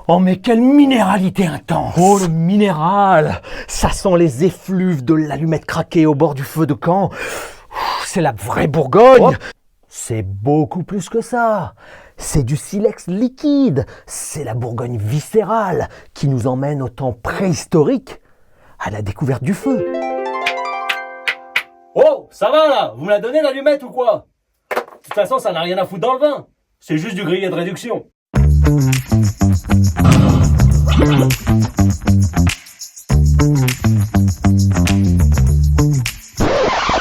Oh mais quelle minéralité intense! Oh le minéral! Ça sent les effluves de l'allumette craquée au bord du feu de camp. C'est la vraie Bourgogne! Oh. C'est beaucoup plus que ça. C'est du silex liquide. C'est la Bourgogne viscérale qui nous emmène au temps préhistorique, à la découverte du feu. Oh, ça va là? Vous me la donnez l'allumette ou quoi? De toute façon, ça n'a rien à foutre dans le vin. C'est juste du grillé de réduction.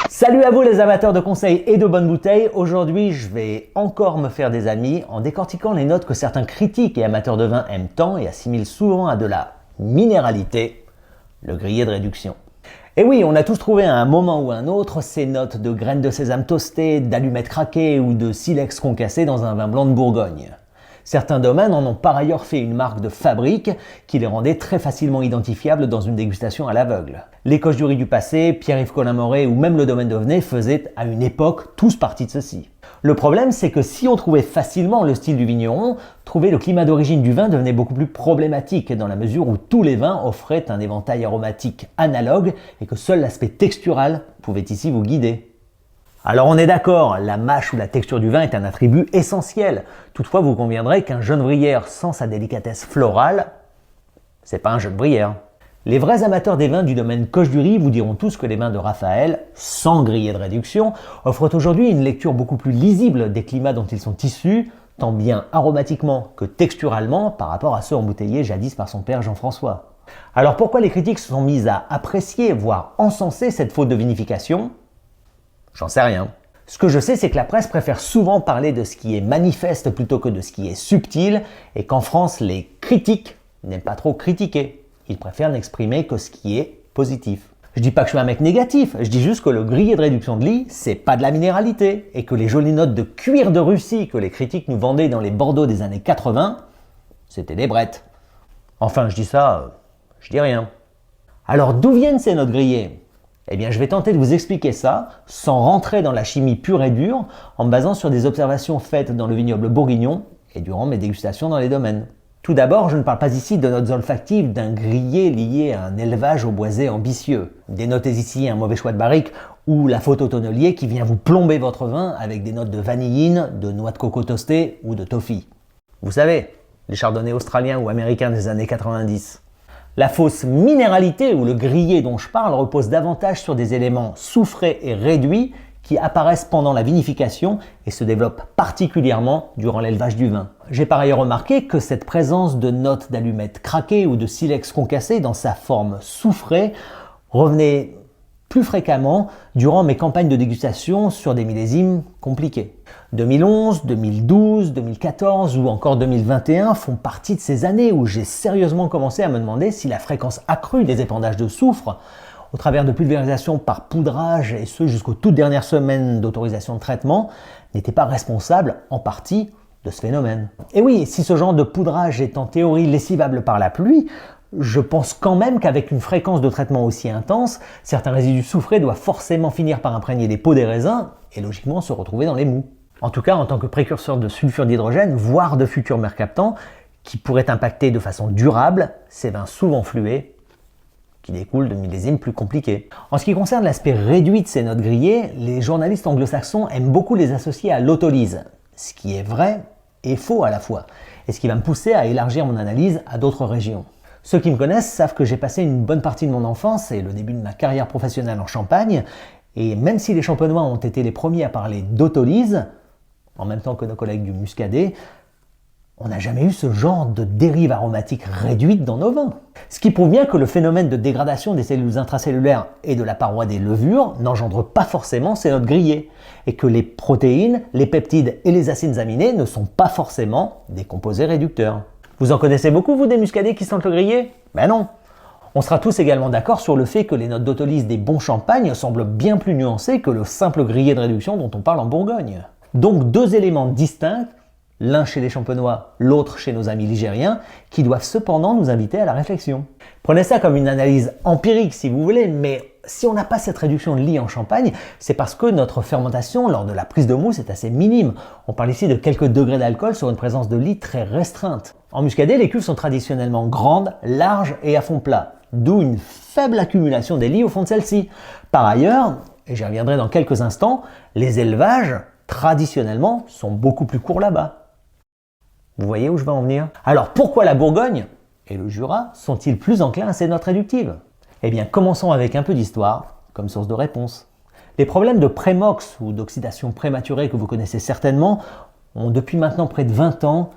Salut à vous les amateurs de conseils et de bonnes bouteilles. Aujourd'hui, je vais encore me faire des amis en décortiquant les notes que certains critiques et amateurs de vin aiment tant et assimilent souvent à de la minéralité, le grillé de réduction. Et oui, on a tous trouvé à un moment ou à un autre ces notes de graines de sésame toastées, d'allumettes craquées ou de silex concassé dans un vin blanc de Bourgogne. Certains domaines en ont par ailleurs fait une marque de fabrique qui les rendait très facilement identifiables dans une dégustation à l'aveugle. Les Coches du Riz du passé, Pierre-Yves Collin-Moret ou même le domaine d'Auvenay faisaient à une époque tous partie de ceci. Le problème, c'est que si on trouvait facilement le style du vigneron, trouver le climat d'origine du vin devenait beaucoup plus problématique dans la mesure où tous les vins offraient un éventail aromatique analogue et que seul l'aspect textural pouvait ici vous guider. Alors on est d'accord, la mâche ou la texture du vin est un attribut essentiel. Toutefois, vous conviendrez qu'un Genebrière sans sa délicatesse florale, c'est pas un Genebrière. Les vrais amateurs des vins du domaine Coches du Riz vous diront tous que les vins de Raphaël, sans grillé de réduction, offrent aujourd'hui une lecture beaucoup plus lisible des climats dont ils sont issus, tant bien aromatiquement que texturalement par rapport à ceux embouteillés jadis par son père Jean-François. Alors pourquoi les critiques se sont mises à apprécier, voire encenser cette faute de vinification ? J'en sais rien. Ce que je sais, c'est que la presse préfère souvent parler de ce qui est manifeste plutôt que de ce qui est subtil, et qu'en France, les critiques n'aiment pas trop critiquer. Ils préfèrent n'exprimer que ce qui est positif. Je dis pas que je suis un mec négatif, je dis juste que le grillé de réduction de lit, c'est pas de la minéralité, et que les jolies notes de cuir de Russie que les critiques nous vendaient dans les Bordeaux des années 80, c'était des brettes. Enfin, je dis ça, je dis rien. Alors d'où viennent ces notes grillées ? Eh bien, je vais tenter de vous expliquer ça sans rentrer dans la chimie pure et dure, en me basant sur des observations faites dans le vignoble bourguignon et durant mes dégustations dans les domaines. Tout d'abord, je ne parle pas ici de notes olfactives d'un grillé lié à un élevage au boisé ambitieux. Dénotez ici un mauvais choix de barrique ou la faute au tonnelier qui vient vous plomber votre vin avec des notes de vanilline, de noix de coco toastée ou de toffee. Vous savez, les chardonnays australiens ou américains des années 90. La fausse minéralité ou le grillé dont je parle repose davantage sur des éléments soufrés et réduits qui apparaissent pendant la vinification et se développent particulièrement durant l'élevage du vin. J'ai par ailleurs remarqué que cette présence de notes d'allumettes craquées ou de silex concassé dans sa forme soufrée revenait plus fréquemment durant mes campagnes de dégustation sur des millésimes compliqués. 2011, 2012, 2014 ou encore 2021 font partie de ces années où j'ai sérieusement commencé à me demander si la fréquence accrue des épandages de soufre, au travers de pulvérisation par poudrage et ce jusqu'aux toutes dernières semaines d'autorisation de traitement, n'était pas responsable en partie de ce phénomène. Et oui, si ce genre de poudrage est en théorie lessivable par la pluie, je pense quand même qu'avec une fréquence de traitement aussi intense, certains résidus soufrés doivent forcément finir par imprégner les peaux des raisins et logiquement se retrouver dans les mous. En tout cas, en tant que précurseur de sulfure d'hydrogène, voire de futurs mercaptans, qui pourraient impacter de façon durable ces vins souvent flués qui découlent de millésimes plus compliqués. En ce qui concerne l'aspect réduit de ces notes grillées, les journalistes anglo-saxons aiment beaucoup les associer à l'autolyse, ce qui est vrai et faux à la fois, et ce qui va me pousser à élargir mon analyse à d'autres régions. Ceux qui me connaissent savent que j'ai passé une bonne partie de mon enfance et le début de ma carrière professionnelle en Champagne, et même si les champenois ont été les premiers à parler d'autolyse, en même temps que nos collègues du Muscadet, on n'a jamais eu ce genre de dérive aromatique réduite dans nos vins. Ce qui prouve bien que le phénomène de dégradation des cellules intracellulaires et de la paroi des levures n'engendre pas forcément ces notes grillées, et que les protéines, les peptides et les acides aminés ne sont pas forcément des composés réducteurs. Vous en connaissez beaucoup, vous, des muscadets qui sentent le grillé ? Ben non. On sera tous également d'accord sur le fait que les notes d'autolyse des bons champagnes semblent bien plus nuancées que le simple grillé de réduction dont on parle en Bourgogne. Donc deux éléments distincts, l'un chez les champenois, l'autre chez nos amis ligériens, qui doivent cependant nous inviter à la réflexion. Prenez ça comme une analyse empirique si vous voulez, mais si on n'a pas cette réduction de lie en Champagne, c'est parce que notre fermentation lors de la prise de mousse est assez minime. On parle ici de quelques degrés d'alcool sur une présence de lie très restreinte. En muscadet, les cuves sont traditionnellement grandes, larges et à fond plat, d'où une faible accumulation des lits au fond de celle-ci. Par ailleurs, et j'y reviendrai dans quelques instants, les élevages, traditionnellement, sont beaucoup plus courts là-bas. Vous voyez où je veux en venir? Alors pourquoi la Bourgogne et le Jura sont-ils plus enclins à ces notes réductives? Eh bien, commençons avec un peu d'histoire, comme source de réponse. Les problèmes de prémox ou d'oxydation prématurée que vous connaissez certainement ont depuis maintenant près de 20 ans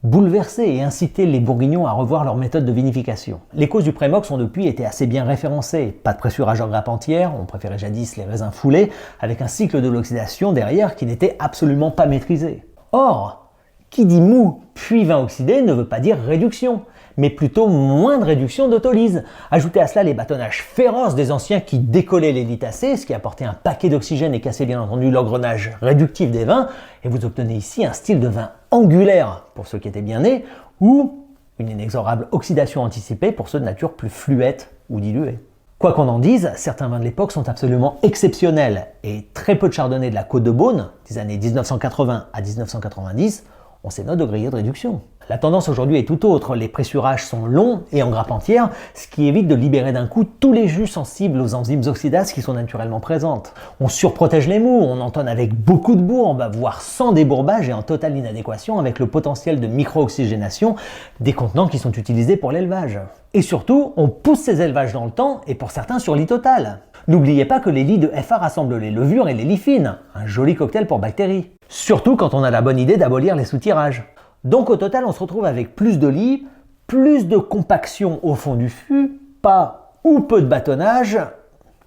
bouleversé et incité les Bourguignons à revoir leur méthode de vinification. Les causes du prémox ont depuis été assez bien référencées. Pas de pressurage en grappe entière, on préférait jadis les raisins foulés, avec un cycle de l'oxydation derrière qui n'était absolument pas maîtrisé. Or, qui dit mou puis vin oxydé ne veut pas dire réduction, mais plutôt moins de réduction d'autolyse. Ajoutez à cela les bâtonnages féroces des anciens qui décollaient les litacées, ce qui apportait un paquet d'oxygène et cassait bien entendu l'engrenage réductif des vins, et vous obtenez ici un style de vin angulaire pour ceux qui étaient bien nés, ou une inexorable oxydation anticipée pour ceux de nature plus fluette ou diluée. Quoi qu'on en dise, certains vins de l'époque sont absolument exceptionnels, et très peu de chardonnay de la Côte de Beaune, des années 1980 à 1990, ont ces notes de grillé de réduction. La tendance aujourd'hui est tout autre, les pressurages sont longs et en grappe entière, ce qui évite de libérer d'un coup tous les jus sensibles aux enzymes oxydases qui sont naturellement présentes. On surprotège les mous, on entonne avec beaucoup de bourbe, voire sans débourbage et en totale inadéquation avec le potentiel de micro-oxygénation des contenants qui sont utilisés pour l'élevage. Et surtout, on pousse ces élevages dans le temps et pour certains sur lit total. N'oubliez pas que les lits de FA rassemblent les levures et les lits fines, un joli cocktail pour bactéries. Surtout quand on a la bonne idée d'abolir les soutirages. Donc au total, on se retrouve avec plus de lits, plus de compaction au fond du fût, pas ou peu de bâtonnage,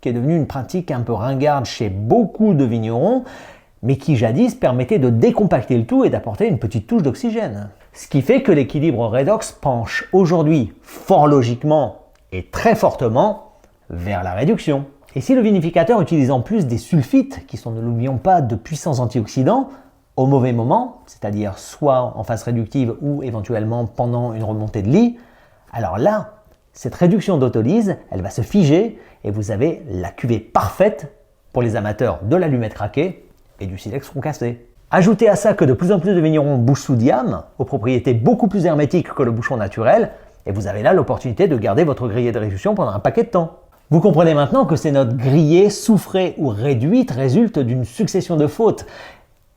qui est devenu une pratique un peu ringarde chez beaucoup de vignerons, mais qui jadis permettait de décompacter le tout et d'apporter une petite touche d'oxygène. Ce qui fait que l'équilibre redox penche aujourd'hui fort logiquement et très fortement vers la réduction. Et si le vinificateur utilise en plus des sulfites, qui sont, ne l'oublions pas, de puissants antioxydants, au mauvais moment, c'est-à-dire soit en phase réductive ou éventuellement pendant une remontée de lit, alors là, cette réduction d'autolyse, elle va se figer et vous avez la cuvée parfaite pour les amateurs de l'allumette craquée et du silex concassé. Ajoutez à ça que de plus en plus de vignerons bouchent sous diam, aux propriétés beaucoup plus hermétiques que le bouchon naturel, et vous avez là l'opportunité de garder votre grillé de réduction pendant un paquet de temps. Vous comprenez maintenant que ces notes grillées, soufrées ou réduites résultent d'une succession de fautes,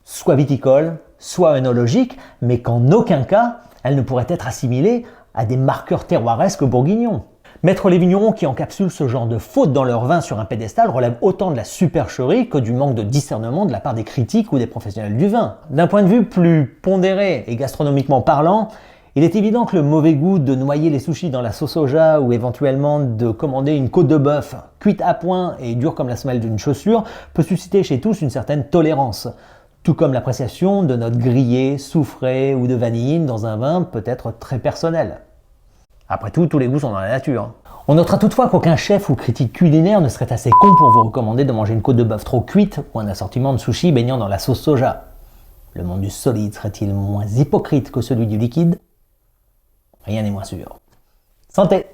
soit viticoles, soit œnologiques, mais qu'en aucun cas, elles ne pourraient être assimilées à des marqueurs terroiresques bourguignons. Mettre les vignerons qui encapsulent ce genre de fautes dans leur vin sur un pédestal relève autant de la supercherie que du manque de discernement de la part des critiques ou des professionnels du vin. D'un point de vue plus pondéré et gastronomiquement parlant, il est évident que le mauvais goût de noyer les sushis dans la sauce soja ou éventuellement de commander une côte de bœuf cuite à point et dure comme la semelle d'une chaussure peut susciter chez tous une certaine tolérance. Tout comme l'appréciation de notes grillées, soufrées ou de vanilline dans un vin peut être très personnel. Après tout, tous les goûts sont dans la nature. On notera toutefois qu'aucun chef ou critique culinaire ne serait assez con pour vous recommander de manger une côte de bœuf trop cuite ou un assortiment de sushis baignant dans la sauce soja. Le monde du solide serait-il moins hypocrite que celui du liquide? Rien n'est moins sûr. Santé!